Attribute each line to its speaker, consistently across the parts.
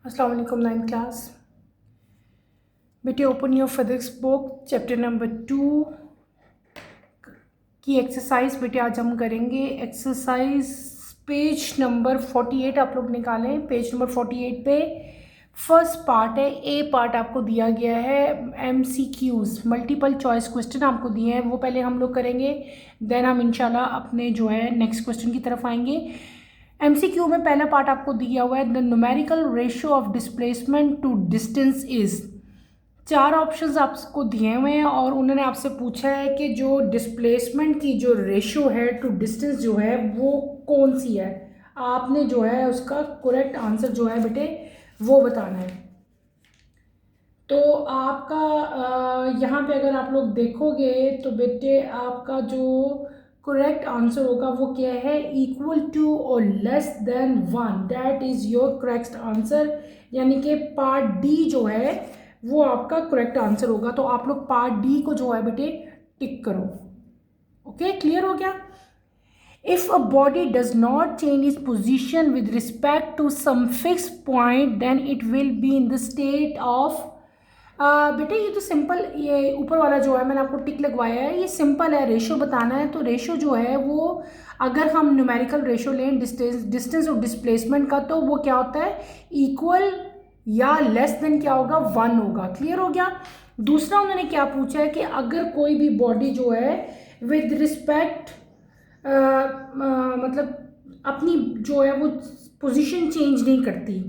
Speaker 1: अस्सलाम वालेकुम 9th class. बेटे open your physics book chapter number 2 की एक्सरसाइज बेटे आज हम करेंगे। एक्सरसाइज पेज नंबर 48 आप लोग निकालें। पेज नंबर 48 पे फर्स्ट पार्ट है, ए पार्ट आपको दिया गया है। MCQs मल्टीपल चॉइस क्वेश्चन आपको दिए हैं, वो पहले हम लोग करेंगे, देन हम इंशाल्लाह अपने जो है नेक्स्ट क्वेश्चन की तरफ आएंगे। MCQ में पहला पार्ट आपको दिया हुआ है, the numerical ratio of displacement to distance is. चार ऑप्शंस आपको दिए हुए हैं और उन्होंने आपसे पूछा है कि जो डिस्प्लेसमेंट की जो रेशियो है टू डिस्टेंस जो है वो कौन सी है। आपने जो है उसका करेक्ट आंसर जो है बेटे वो बताना है। तो आपका यहाँ पे अगर आप लोग देखोगे तो बेटे आपका जो करेक्ट आंसर होगा वो क्या है, इक्वल टू और less than 1, that is your correct answer. यानी कि पार्ट डी जो है वो आपका करेक्ट आंसर होगा। तो आप लोग पार्ट डी को जो है बेटे टिक करो। ओके, क्लियर हो गया। If a body does not change its position with respect to some fixed point, then it will be in the state of बेटे ये तो सिंपल, ये ऊपर वाला जो है मैंने आपको टिक लगवाया है, ये सिंपल है। रेशो बताना है तो रेशो जो है वो अगर हम न्यूमेरिकल रेशो लें डिस्टेंस और डिस्प्लेसमेंट का, तो वो क्या होता है, इक्वल या लेस देन क्या होगा, 1 होगा। क्लियर हो गया। दूसरा उन्होंने क्या पूछा है कि अगर कोई भी बॉडी जो है विद रिस्पेक्ट मतलब अपनी जो है वो पोजीशन चेंज नहीं करती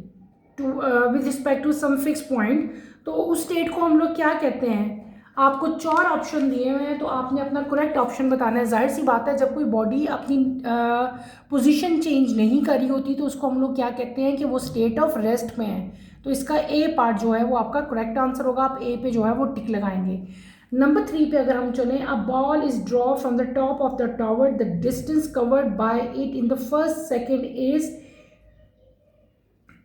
Speaker 1: to with respect to some fix point, तो उस स्टेट को हम लोग क्या कहते हैं। आपको 4 ऑप्शन दिए हुए हैं तो आपने अपना करेक्ट ऑप्शन बताना है। जाहिर सी बात है, जब कोई बॉडी अपनी पोजीशन चेंज नहीं करी होती तो उसको हम लोग क्या कहते हैं कि वो स्टेट ऑफ रेस्ट में है। तो इसका ए पार्ट जो है वो आपका करेक्ट आंसर होगा। आप ए पे जो है वो टिक लगाएंगे। नंबर 3 पे अगर हम चलें, a ball is draw from the top of the tower, the distance covered by it in the first second is.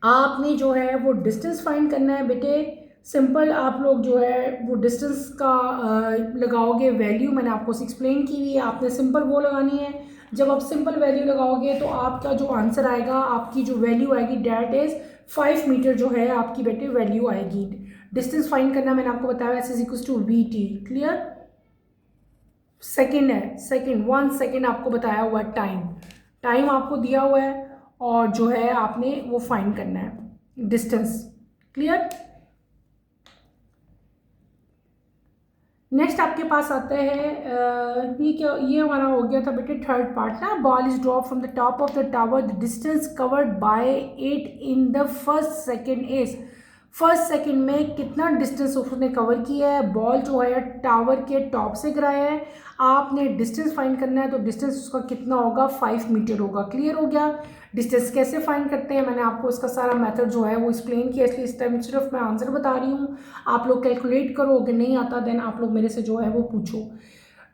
Speaker 1: आपने जो है वो डिस्टेंस फाइंड करना है बेटे। सिंपल, आप लोग जो है वो डिस्टेंस का लगाओगे वैल्यू, मैंने आपको एक्सप्लेन की हुई है, आपने सिंपल वो लगानी है। जब आप सिंपल वैल्यू लगाओगे तो आपका जो आंसर आएगा, आपकी जो वैल्यू आएगी डैट इज 5 मीटर जो है आपकी बेटे वैल्यू आएगी। डिस्टेंस फाइंड करना मैंने आपको बताया, S is equals to VT। Clear. Second है, सेकेंड 1 सेकेंड आपको बताया हुआ है, टाइम टाइम आपको दिया हुआ है और जो है आपने वो फाइंड करना है डिस्टेंस। क्लियर। नेक्स्ट आपके पास आता है ये क्या, ये हमारा हो गया था बेटे थर्ड पार्ट ना। Ball is drop from the top of the tower, the distance covered by it in the first second is. First second में कितना डिस्टेंस उसने कवर किया है। बॉल जो है टावर के टॉप से गिराया है, आपने डिस्टेंस फाइंड करना है तो डिस्टेंस उसका कितना होगा, 5 मीटर होगा। क्लियर हो गया। डिस्टेंस कैसे फाइंड करते हैं मैंने आपको इसका सारा मेथड जो है वो एक्सप्लेन किया, इसलिए इस टाइम सिर्फ मैं आंसर बता रही हूँ। आप लोग कैलकुलेट करो, अगर नहीं आता देन आप लोग मेरे से जो है वो पूछो।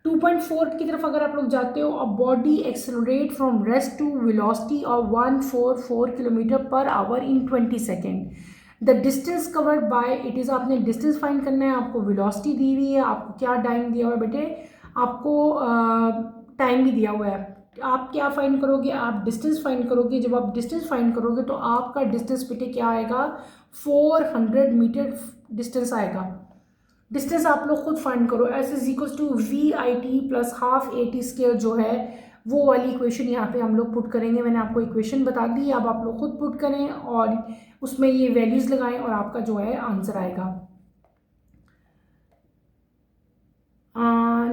Speaker 1: 2.4 की तरफ अगर आप लोग जाते हो, a body accelerate from rest to velocity of 144 kilometer per hour in 20 second, the distance covered by it is. आपने डिस्टेंस फाइंड करना है, आपको वेलोसिटी दी हुई है, आपको क्या टाइम दिया हुआ है बेटे, आपको टाइम भी दिया हुआ है। आप क्या फाइंड करोगे, आप डिस्टेंस फाइंड करोगे। जब आप डिस्टेंस फाइंड करोगे तो आपका डिस्टेंस बेटे क्या आएगा, 400 मीटर डिस्टेंस आएगा। डिस्टेंस आप लोग खुद फाइंड करो। S is equals to VIT plus half AT square जो है वो वाली इक्वेशन यहाँ पे हम लोग पुट करेंगे। मैंने आपको इक्वेशन बता दी, अब आप लोग खुद पुट करें और उसमें ये वैल्यूज लगाएं और आपका जो है आंसर आएगा।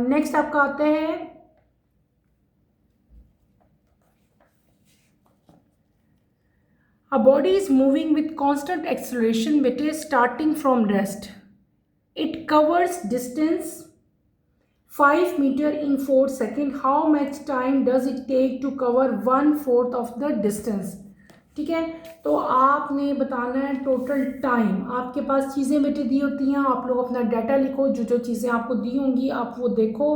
Speaker 1: नेक्स्ट आपका आता है a body is moving with constant acceleration बेटे starting from rest. It covers distance 5 meter in 4 seconds. How much time does it take to cover 1/4 of the distance? ठीक है, तो आपने बताना है टोटल टाइम। आपके पास चीज़ें बेटे दी होती हैं, आप लोग अपना डाटा लिखो, जो जो चीज़ें आपको दी होंगी आप वो देखो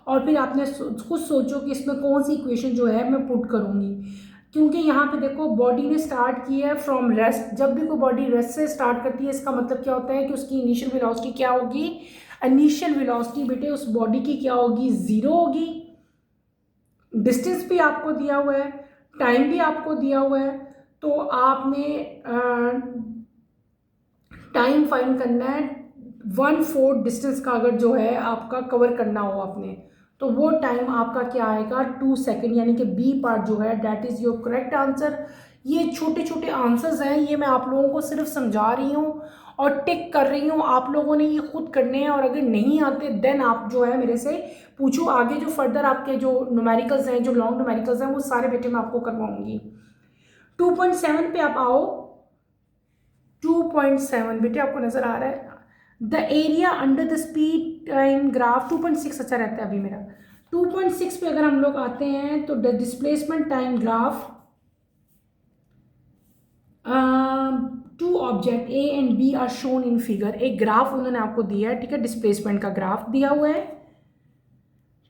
Speaker 1: और फिर आपने खुद सोचो कि इसमें कौन सी इक्वेशन जो है मैं पुट करूँगी। क्योंकि यहाँ पे देखो बॉडी ने स्टार्ट किया है फ्रॉम रेस्ट। जब भी कोई बॉडी रेस्ट से स्टार्ट करती है इसका मतलब क्या होता है कि उसकी इनिशियल वेलोसिटी क्या होगी, इनिशियल वेलोसिटी बेटे उस बॉडी की क्या होगी, 0 होगी। डिस्टेंस भी आपको दिया हुआ है, टाइम भी आपको दिया हुआ है, तो आपने टाइम फाइंड करना है 1/4 डिस्टेंस का, अगर जो है आपका कवर करना हो आपने, तो वो टाइम आपका क्या आएगा 2 सेकेंड, यानी कि बी पार्ट जो है that is your correct answer. ये छोटे छोटे आंसर्स हैं, ये मैं आप लोगों को सिर्फ समझा रही हूँ और टिक कर रही हूँ, आप लोगों ने ये खुद करने हैं, और अगर नहीं आते देन आप जो है मेरे से पूछो। आगे जो फर्दर आपके जो न्यूमेरिकल्स हैं, जो लॉन्ग न्यूमेरिकल्स हैं, वो सारे बेटे मैं आपको करवाऊंगी। 2.7 पे आप आओ। 2.7 बेटे आपको नजर आ रहा है, the area under the speed time graph. 2.6 अच्छा रहता है अभी मेरा। 2.6 पे अगर हम लोग आते हैं तो the displacement time graph, two object A and B are shown in figure. एक ग्राफ उन्होंने आपको दिया है, ठीक है, डिस्प्लेसमेंट का ग्राफ दिया हुआ है।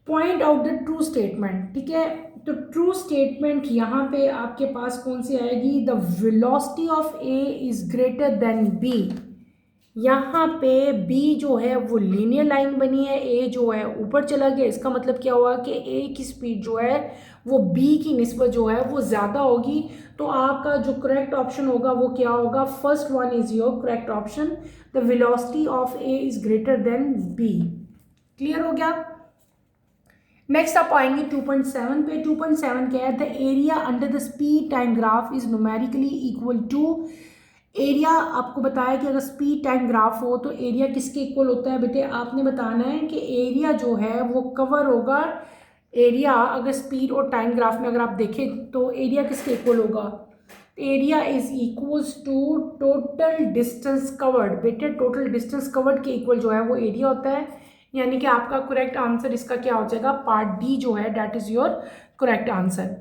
Speaker 1: Point out the true statement, ठीक है, तो ट्रू स्टेटमेंट यहाँ पे आपके पास कौन सी आएगी, the velocity of A is greater than B. यहाँ पे b जो है वो लीनियर लाइन बनी है, a जो है ऊपर चला गया, इसका मतलब क्या हुआ कि a की स्पीड जो है वो b की निस्बत जो है वो ज़्यादा होगी। तो आपका जो करेक्ट ऑप्शन होगा वो क्या होगा, first one is your correct option, the velocity of a is greater then b। Clear हो गया। नेक्स्ट आप आएंगे 2.7 पे। 2.7 क्या है, the area under the speed time graph is numerically equal to. Area आपको बताया कि अगर स्पीड टाइम ग्राफ हो तो एरिया किसके इक्वल होता है बेटे, आपने बताना है कि एरिया जो है वो कवर होगा। एरिया अगर स्पीड और टाइम ग्राफ में अगर आप देखें तो एरिया किसके इक्वल होगा, area is equals to total distance covered. बेटे टोटल डिस्टेंस कवर्ड के इक्वल जो है वो एरिया होता है, यानी कि आपका करेक्ट आंसर इसका क्या हो जाएगा, पार्ट डी जो है that is your correct answer.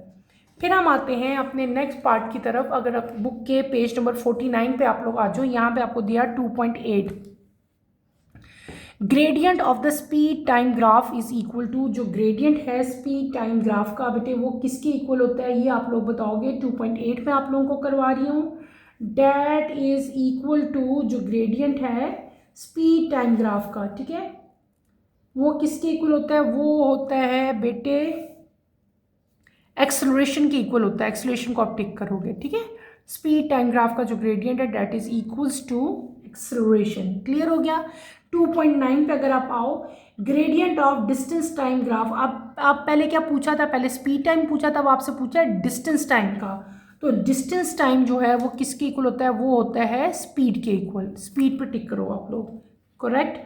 Speaker 1: फिर हम आते हैं अपने नेक्स्ट पार्ट की तरफ। अगर आप बुक के पेज नंबर 49 पे आप लोग आ जाओ, यहाँ पे आपको दिया 2.8, gradient of the speed time graph is equal to. जो ग्रेडियंट है स्पीड टाइम ग्राफ का बेटे वो किसके इक्वल होता है, ये आप लोग बताओगे। 2.8 में आप लोगों को करवा रही हूँ, डैट इज इक्वल टू, जो ग्रेडियंट है स्पीड टाइम ग्राफ का, ठीक है, वो किसके इक्वल होता है, वो होता है बेटे एक्सेलरेशन के इक्वल होता है। एक्सेलरेशन को आप टिक करोगे, ठीक है। स्पीड टाइम ग्राफ का जो ग्रेडियंट है that is equals to acceleration. Clear हो गया। 2.9 पे अगर आप आओ, gradient of distance time graph. आप पहले क्या पूछा था, पहले स्पीड टाइम पूछा था, अब आपसे पूछा है डिस्टेंस टाइम का। तो डिस्टेंस टाइम जो है वो किसके इक्वल होता है, वो होता है स्पीड के इक्वल। स्पीड पे टिक करो आप लोग, करेक्ट।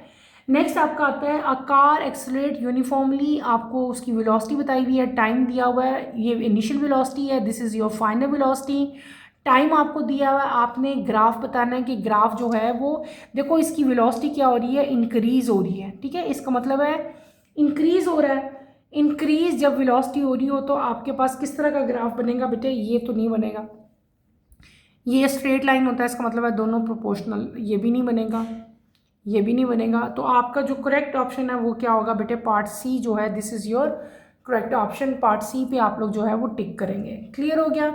Speaker 1: नेक्स्ट आपका आता है, अ कार एक्सेलरेट यूनिफॉर्मली। आपको उसकी वेलोसिटी बताई हुई है, टाइम दिया हुआ है, ये इनिशियल वेलोसिटी है, this is your final velocity. Time आपको दिया हुआ है, आपने ग्राफ बताना है कि ग्राफ जो है वो, देखो इसकी वेलोसिटी क्या हो रही है, इंक्रीज हो रही है, ठीक है, इसका मतलब है इंक्रीज हो रहा है। इंक्रीज जब वेलोसिटी हो रही हो तो आपके पास किस तरह का ग्राफ बनेगा बेटे, ये तो नहीं बनेगा, ये स्ट्रेट लाइन होता है, इसका मतलब है दोनों प्रोपोर्शनल, ये भी नहीं बनेगा, ये भी नहीं बनेगा। तो आपका जो करेक्ट ऑप्शन है वो क्या होगा बेटे, पार्ट सी जो है, this is your correct option. Part C पे आप लोग जो है वो टिक करेंगे। क्लियर हो गया।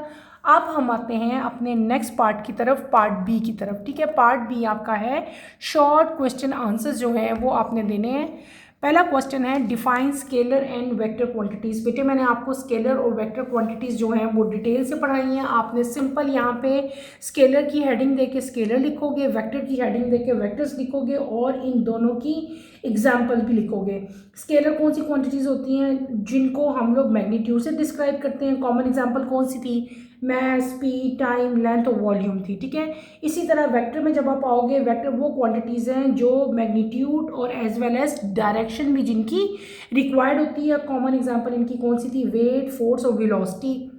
Speaker 1: अब हम आते हैं अपने नेक्स्ट पार्ट की तरफ, पार्ट बी की तरफ, ठीक है। पार्ट बी आपका है शॉर्ट क्वेश्चन आंसर्स जो है वो आपने देने हैं। पहला क्वेश्चन है, define scalar and vector quantities. बेटे मैंने आपको स्केलर और वेक्टर क्वांटिटीज़ जो हैं वो डिटेल से पढ़ाई हैं। आपने सिंपल यहाँ पे स्केलर की हेडिंग देके स्केलर लिखोगे, वेक्टर की हेडिंग देके वेक्टर्स लिखोगे, और इन दोनों की एग्जाम्पल भी लिखोगे। स्केलर कौन सी क्वांटिटीज़ होती हैं, जिनको हम लोग मैग्नीट्यूड से डिस्क्राइब करते हैं। कॉमन एग्जाम्पल कौन सी थी, मैस, स्पीड, टाइम, लेंथ और वॉल्यूम थी, ठीक है। इसी तरह वेक्टर में जब आप आओगे, वेक्टर वो क्वांटिटीज़ हैं जो मैग्नीट्यूड और एज वेल एज डायरेक्शन भी जिनकी रिक्वायर्ड होती है। कॉमन एग्जांपल इनकी कौन सी थी, वेट, फोर्स और वेलोसिटी।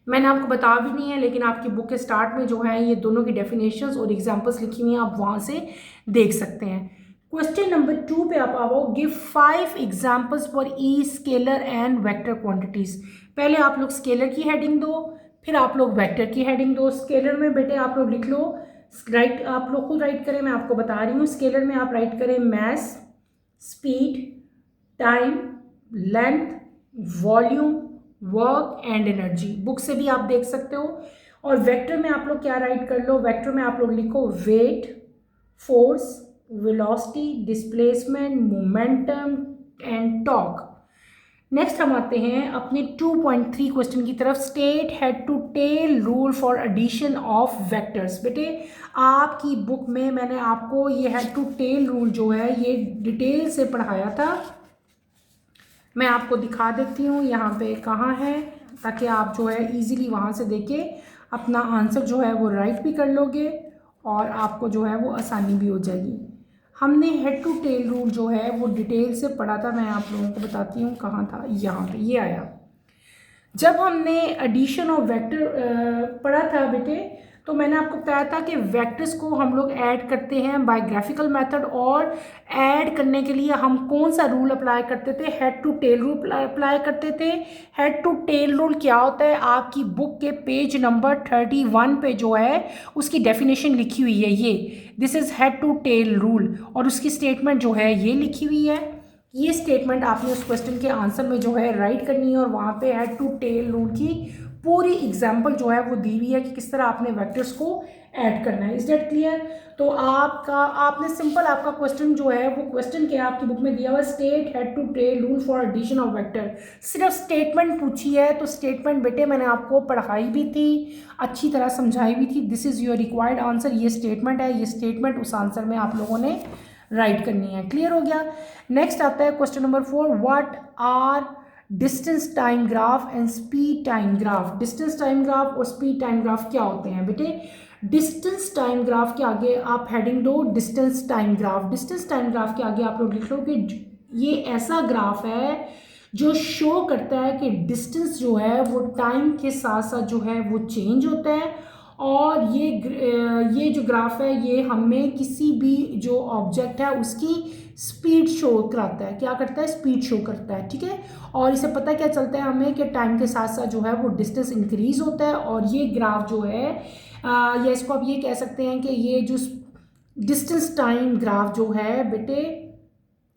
Speaker 1: मैंने आपको बता भी नहीं है, लेकिन आपकी बुक के स्टार्ट में जो है ये दोनों की डेफिनेशंस और एग्जांपल्स लिखी हुई हैं, आप वहाँ से देख सकते हैं। क्वेश्चन नंबर 2 पे आप आओ, give 5 examples for E scalar and vector quantities. पहले आप लोग स्केलर की हेडिंग दो, फिर आप लोग वेक्टर की हेडिंग दो। स्केलर में बेटे आप लोग लिख लो, राइट, आप लोग खुद राइट करें, मैं आपको बता रही हूँ। स्केलर में आप राइट करें mass, speed, time, length, volume, work and energy. Book से भी आप देख सकते हो। और वेक्टर में आप लोग क्या राइट कर लो, वेक्टर में आप लोग लिखो weight, force, velocity, displacement, momentum and torque. Next हम आते हैं अपने 2.3 क्वेश्चन की तरफ। State head to tail rule for addition of vectors. बेटे आपकी बुक में मैंने आपको ये हेड टू टेल रूल जो है ये डिटेल से पढ़ाया था। मैं आपको दिखा देती हूँ यहाँ पे कहाँ है, ताकि आप जो है इजीली वहाँ से देख के अपना आंसर जो है वो राइट भी कर लोगे और आपको जो है वो आसानी भी हो जाएगी। हमने हेड टू टेल रूल जो है वो डिटेल से पढ़ा था। मैं आप लोगों को बताती हूँ कहाँ था, यहाँ पे ये आया। जब हमने एडिशन ऑफ वेक्टर पढ़ा था बेटे, तो मैंने आपको बताया था कि वेक्टर्स को हम लोग ऐड करते हैं बाय ग्राफिकल मेथड, और ऐड करने के लिए हम कौन सा रूल अप्लाई करते थे? Head to tail rule apply करते थे। हेड टू टेल रूल क्या होता है? आपकी बुक के पेज नंबर 31 पे जो है उसकी डेफिनेशन लिखी हुई है, ये this is head to tail rule, और उसकी स्टेटमेंट जो है ये लिखी हुई है। ये स्टेटमेंट आपने उस क्वेश्चन के आंसर में जो है राइट करनी है, और वहाँ पे हेड टू टेल रूल की पूरी एग्जाम्पल जो है वो दी हुई है कि किस तरह आपने वेक्टर्स को ऐड करना है। Is that clear? तो आपने सिंपल आपका क्वेश्चन जो है वो क्वेश्चन क्या आपकी बुक में दिया हुआ, state head to tail rule for addition of vector. सिर्फ स्टेटमेंट पूछी है, तो स्टेटमेंट बेटे मैंने आपको पढ़ाई भी थी, अच्छी तरह समझाई भी थी। This is your required answer. ये स्टेटमेंट है, ये स्टेटमेंट उस आंसर में आप लोगों ने राइट करनी है। क्लियर हो गया? नेक्स्ट आता है question number 4, what are distance time graph and speed time graph. Distance time graph और स्पीड टाइम ग्राफ क्या होते हैं बेटे? डिस्टेंस टाइम ग्राफ के आगे आप हेडिंग दो distance time graph. Distance time graph के आगे आप लोग लिख लो कि ये ऐसा ग्राफ है जो शो करता है कि डिस्टेंस जो है वो टाइम के साथ साथ जो है वो चेंज होता है, और ये जो ग्राफ है ये हमें किसी भी जो ऑब्जेक्ट है उसकी स्पीड शो कराता है। क्या करता है? स्पीड शो करता है। ठीक है, और इसे पता क्या चलता है हमें कि टाइम के साथ साथ जो है वो डिस्टेंस इंक्रीज होता है। और ये ग्राफ जो है या इसको आप ये कह सकते हैं कि ये जो डिस्टेंस टाइम ग्राफ जो है बेटे,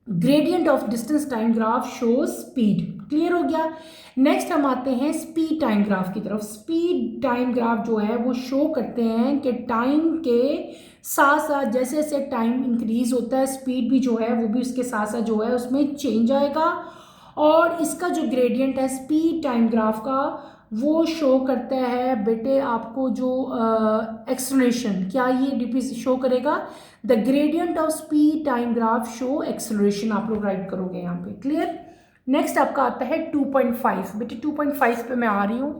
Speaker 1: gradient of distance time graph shows speed. Clear हो गया? नेक्स्ट हम आते हैं स्पीड टाइम ग्राफ की तरफ। स्पीड टाइम ग्राफ जो है वो शो करते हैं कि टाइम के साथ साथ जैसे जैसे टाइम इंक्रीज होता है, स्पीड भी जो है वो भी उसके साथ साथ जो है उसमें चेंज आएगा। और इसका जो ग्रेडियंट है स्पीड टाइम ग्राफ का, वो शो करता है बेटे आपको जो एक्सेलरेशन। क्या ये शो करेगा? The gradient of speed time graph show acceleration. आप लोग राइट करोगे यहाँ पे। क्लियर? नेक्स्ट आपका आता है 2.5। बेटे 2.5 पे मैं आ रही हूँ।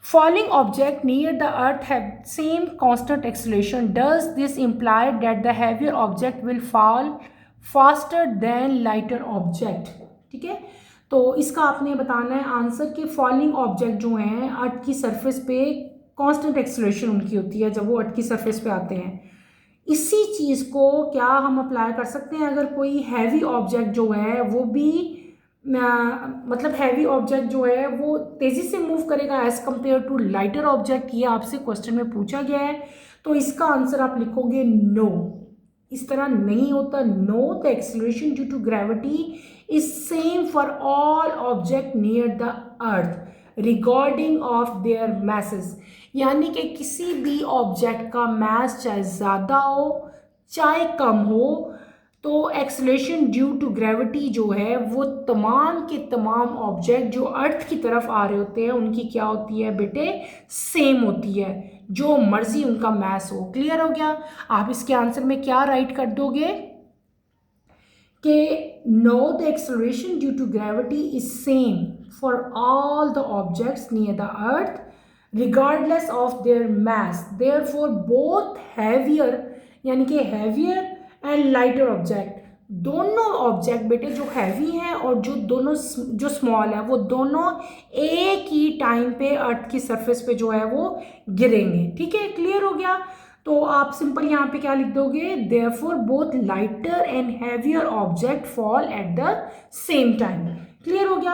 Speaker 1: Falling object near the earth have same constant acceleration. Does this imply that the heavier object will fall faster than lighter object? ठीक है, तो इसका आपने बताना है आंसर कि फॉलिंग ऑब्जेक्ट जो हैं अर्थ की सरफेस पे कांस्टेंट एक्सेलरेशन उनकी होती है जब वो अर्थ की सरफेस पे आते हैं। इसी चीज़ को क्या हम अप्लाई कर सकते हैं अगर कोई हैवी ऑब्जेक्ट जो है वो भी मतलब हैवी ऑब्जेक्ट जो है वो तेज़ी से मूव करेगा as compare to lighter object? ये आपसे क्वेश्चन में पूछा गया है, तो इसका आंसर आप लिखोगे नो। इस तरह नहीं होता। No, the acceleration due to gravity is same for all object near the earth regarding of their masses. यानी कि किसी भी ऑब्जेक्ट का मैस चाहे ज़्यादा हो चाहे कम हो, तो एक्सेलरेशन ड्यू टू ग्रेविटी जो है वो तमाम के तमाम ऑब्जेक्ट जो अर्थ की तरफ आ रहे होते हैं उनकी क्या होती है बेटे? सेम होती है, जो मर्जी उनका मैस हो। क्लियर हो गया? आप इसके आंसर में क्या राइट कर दोगे कि no, the acceleration due to gravity is same for all the objects near the earth regardless of their mass, therefore both heavier यानी कि हैवियर एंड लाइटर ऑब्जेक्ट, दोनों ऑब्जेक्ट बेटे जो हैवी हैं और जो दोनों जो स्मॉल है वो दोनों एक ही टाइम पे अर्थ की सरफेस पे जो है वो गिरेंगे। ठीक है, क्लियर हो गया? तो आप सिंपल यहाँ पे क्या लिख दोगे? Therefore both lighter and heavier object fall at the same time. Clear हो गया?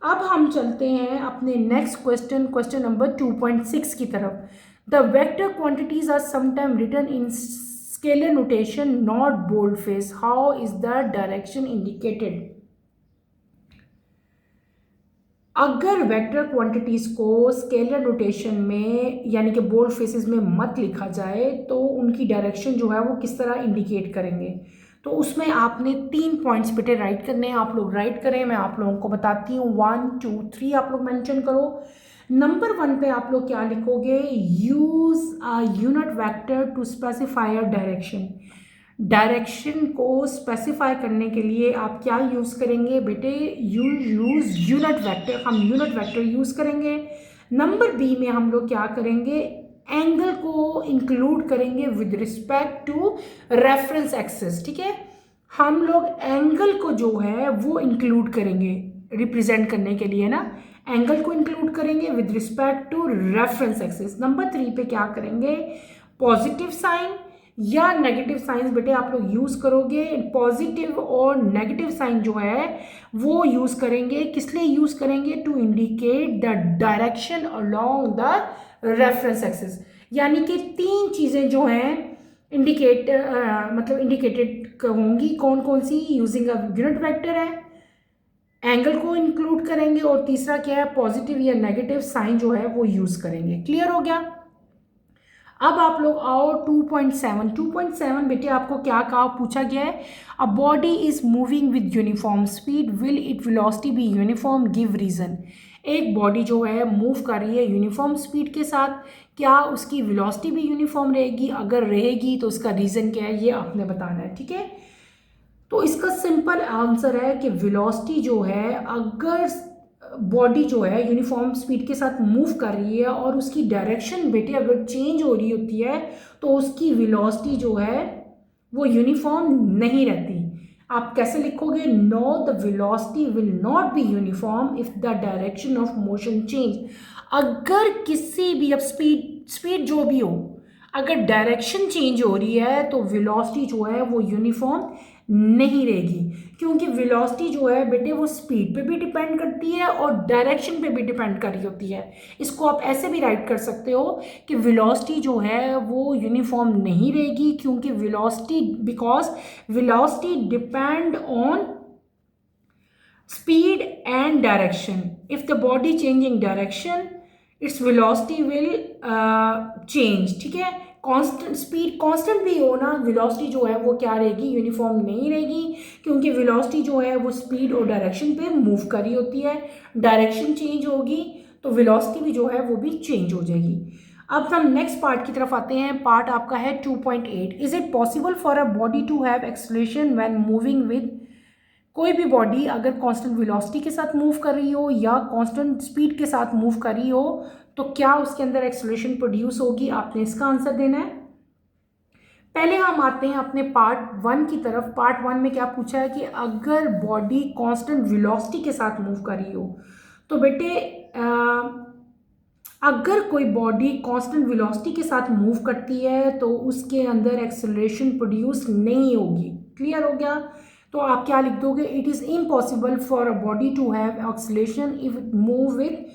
Speaker 1: अब हम चलते हैं अपने नेक्स्ट क्वेश्चन, क्वेश्चन नंबर 2.6 की तरफ। The vector quantities are sometime written in scalar notation not bold face. How is the direction indicated? अगर वेक्टर क्वांटिटीज को स्केलर नोटेशन में यानी कि बोल्ड फेसेस में मत लिखा जाए तो उनकी डायरेक्शन जो है वो किस तरह इंडिकेट करेंगे? तो उसमें आपने 3 पॉइंट्स बेटे राइट करने हैं। आप लोग राइट करें, मैं आप लोगों को बताती हूँ। 1 2 3 आप लोग मेंशन करो। नंबर 1 पे आप लोग क्या लिखोगे? Use a unit vector to specify a direction. Direction को स्पेसिफाई करने के लिए आप क्या यूज करेंगे बेटे? Use unit vector. हम यूनिट वेक्टर यूज करेंगे। नंबर बी में हम लोग क्या करेंगे? एंगल को इंक्लूड करेंगे with respect to reference axis. ठीक है, हम लोग एंगल को जो है वो इंक्लूड करेंगे रिप्रेजेंट करने के लिए ना, एंगल को इंक्लूड करेंगे with respect to reference axis. Number 3 पे क्या करेंगे? पॉजिटिव साइन या नेगेटिव साइंस बेटे आप लोग यूज करोगे। पॉजिटिव और नेगेटिव साइन जो है वो यूज करेंगे। किस लिए यूज करेंगे? To indicate the direction along the reference axis. यानी कि 3 चीजें जो हैं इंडिकेट मतलब इंडिकेटेड होंगी। कौन कौन सी? यूजिंग अ यूनिट वेक्टर है, एंगल को इंक्लूड करेंगे, और तीसरा क्या है? पॉजिटिव या नेगेटिव साइन जो है वो यूज करेंगे। क्लियर हो गया? अब आप लोग आओ 2.7। 2.7 बेटे आपको क्या कहा, पूछा गया है? A body is moving with uniform speed, will it velocity be uniform, give reason. एक बॉडी जो है मूव कर रही है यूनिफॉर्म स्पीड के साथ, क्या उसकी वेलोसिटी भी यूनिफॉर्म रहेगी? अगर रहेगी तो उसका रीजन क्या है, ये आपने बताना है। ठीक है, तो इसका सिंपल आंसर है कि वेलोसिटी जो है, अगर बॉडी जो है यूनिफॉर्म स्पीड के साथ मूव कर रही है और उसकी डायरेक्शन बेटे अगर चेंज हो रही होती है तो उसकी वेलोसिटी जो है वो यूनिफॉर्म नहीं रहती। आप कैसे लिखोगे? No, the velocity will not be uniform if the direction of motion change. अगर किसी भी, अब स्पीड जो भी हो, अगर डायरेक्शन चेंज हो रही है तो वेलोसिटी जो है वो यूनिफॉर्म नहीं रहेगी, क्योंकि वेलोसिटी जो है बेटे वो स्पीड पे भी डिपेंड करती है और डायरेक्शन पे भी डिपेंड कर रही होती है। इसको आप ऐसे भी राइट कर सकते हो कि वेलोसिटी जो है वो यूनिफॉर्म नहीं रहेगी, क्योंकि velocity, because velocity depend on speed and direction. If the body changing direction, its velocity will change। ठीक है, कांस्टेंट स्पीड कांस्टेंट भी हो ना, वेलोसिटी जो है वो क्या रहेगी? यूनिफॉर्म नहीं रहेगी, क्योंकि वेलोसिटी जो है वो स्पीड और डायरेक्शन पे मूव कर रही होती है। डायरेक्शन चेंज होगी तो वेलोसिटी भी जो है वो भी चेंज हो जाएगी। अब हम नेक्स्ट पार्ट की तरफ आते हैं। पार्ट आपका है 2.8। Is it possible for a body to have acceleration when moving with? कोई भी बॉडी अगर कांस्टेंट वेलोसिटी के साथ मूव कर रही हो या कांस्टेंट स्पीड के साथ मूव कर रही हो तो क्या उसके अंदर एक्सेलरेशन प्रोड्यूस होगी? आपने इसका आंसर देना है। पहले हम आते हैं अपने पार्ट 1 की तरफ। पार्ट 1 में क्या पूछा है कि अगर बॉडी कांस्टेंट वेलोसिटी के साथ मूव कर रही हो तो बेटे अगर कोई बॉडी कांस्टेंट वेलोसिटी के साथ मूव करती है तो उसके अंदर एक्सेलरेशन प्रोड्यूस नहीं होगी। क्लियर हो गया? तो आप क्या लिख दोगे? It is impossible for a body to have acceleration if it move with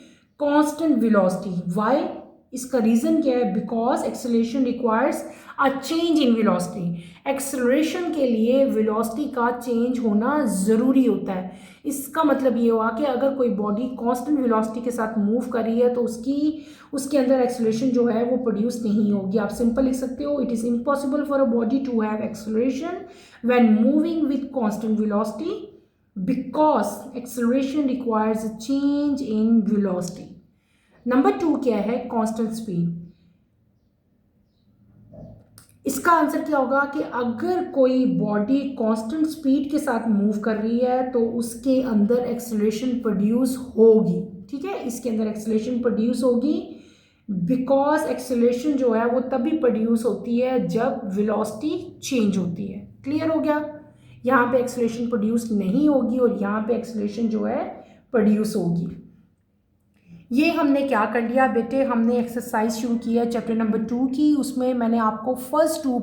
Speaker 1: constant velocity. Why? इसका रीजन क्या है? Because acceleration requires a change in velocity. Acceleration के लिए वेलोसिटी का चेंज होना ज़रूरी होता है। इसका मतलब ये हुआ कि अगर कोई बॉडी कांस्टेंट वेलोसिटी के साथ मूव कर रही है तो उसके अंदर एक्सेलरेशन जो है वो प्रोड्यूस नहीं होगी। आप सिंपल लिख सकते हो, it is impossible for a body to have acceleration when moving with constant velocity because acceleration requires a change in velocity. Number 2 क्या है? Constant speed. इसका आंसर क्या होगा कि अगर कोई बॉडी कांस्टेंट स्पीड के साथ मूव कर रही है तो उसके अंदर एक्सेलरेशन प्रोड्यूस होगी। ठीक है, इसके अंदर एक्सेलरेशन प्रोड्यूस होगी बिकॉज एक्सेलरेशन जो है वो तभी प्रोड्यूस होती है जब वेलोसिटी चेंज होती है। क्लियर हो गया? यहाँ पे एक्सेलरेशन प्रोड्यूस नहीं होगी और यहाँ पे एक्सेलरेशन जो है प्रोड्यूस होगी। ये हमने क्या कर लिया बेटे? हमने एक्सरसाइज शुरू की है चैप्टर नंबर 2 की। उसमें मैंने आपको फर्स्ट 2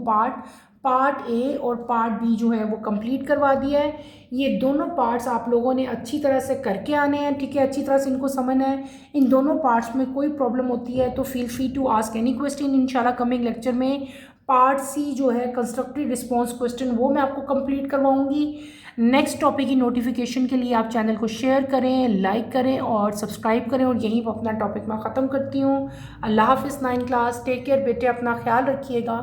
Speaker 1: पार्ट ए और पार्ट बी जो है वो कंप्लीट करवा दिया है। ये दोनों पार्ट्स आप लोगों ने अच्छी तरह से करके आने हैं। ठीक है, अच्छी तरह से इनको समझना है। इन दोनों पार्ट्स में कोई प्रॉब्लम होती है तो feel free to ask any question. इंशाल्लाह कमिंग लेक्चर में पार्ट सी जो है कंस्ट्रक्टिव रिस्पॉन्स क्वेश्चन वो मैं आपको कंप्लीट करवाऊंगी। नेक्स्ट टॉपिक की नोटिफिकेशन के लिए आप चैनल को शेयर करें, लाइक करें और सब्सक्राइब करें। और यहीं पर अपना टॉपिक मैं ख़त्म करती हूँ। अल्लाह हाफिज़ 9 क्लास। टेक केयर बेटे, अपना ख्याल रखिएगा।